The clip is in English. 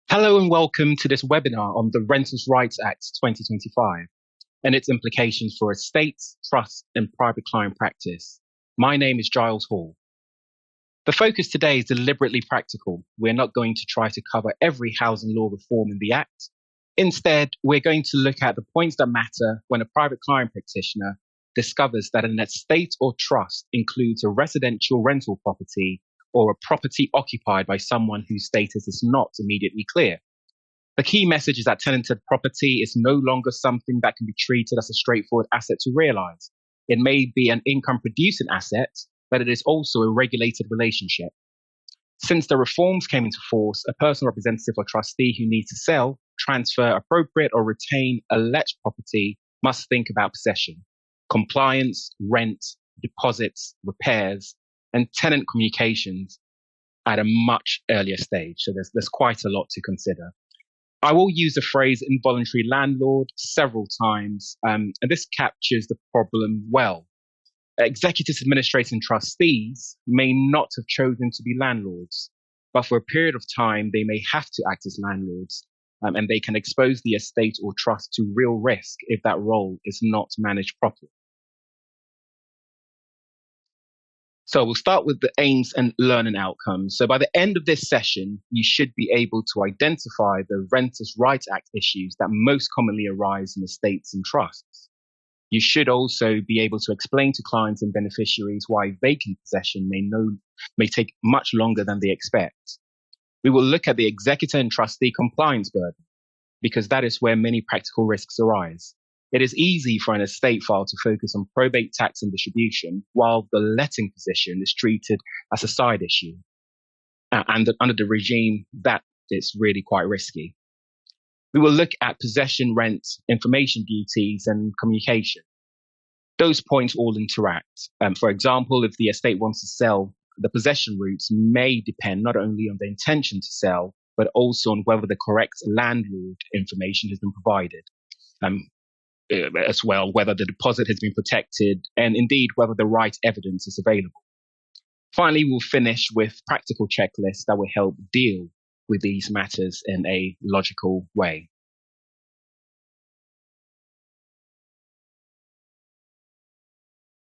Hello and welcome to this webinar on the Renters' Rights Act 2025 and its implications for estates, trusts, and private client practice. My name is Giles Hall. The focus today is deliberately practical. We're not going to try to cover every housing law reform in the Act. Instead, we're going to look at the points that matter when a private client practitioner discovers that an estate or trust includes a residential rental property or a property occupied by someone whose status is not immediately clear. The key message is that tenanted property is no longer something that can be treated as a straightforward asset to realize. It may be an income producing asset, but it is also a regulated relationship. Since the reforms came into force, a personal representative or trustee who needs to sell, transfer, appropriate, or retain a let property must think about possession, compliance, rent, deposits, repairs, and tenant communications at a much earlier stage. So there's quite a lot to consider. I will use the phrase involuntary landlord several times, and this captures the problem well. Executors, administrators, and trustees may not have chosen to be landlords, but for a period of time, they may have to act as landlords, and they can expose the estate or trust to real risk if that role is not managed properly. So we'll start with the aims and learning outcomes. So by the end of this session, you should be able to identify the Renters' Rights Act issues that most commonly arise in estates and trusts. You should also be able to explain to clients and beneficiaries why vacant possession may take much longer than they expect. We will look at the executor and trustee compliance burden, because that is where many practical risks arise. It is easy for an estate file to focus on probate, tax, and distribution, while the letting position is treated as a side issue. And under the regime, that is really quite risky. We will look at possession, rent, information duties, and communication. Those points all interact. For example, if the estate wants to sell, the possession routes may depend not only on the intention to sell, but also on whether the correct landlord information has been provided. As well, whether the deposit has been protected, and indeed whether the right evidence is available. Finally, we'll finish with practical checklists that will help deal with these matters in a logical way.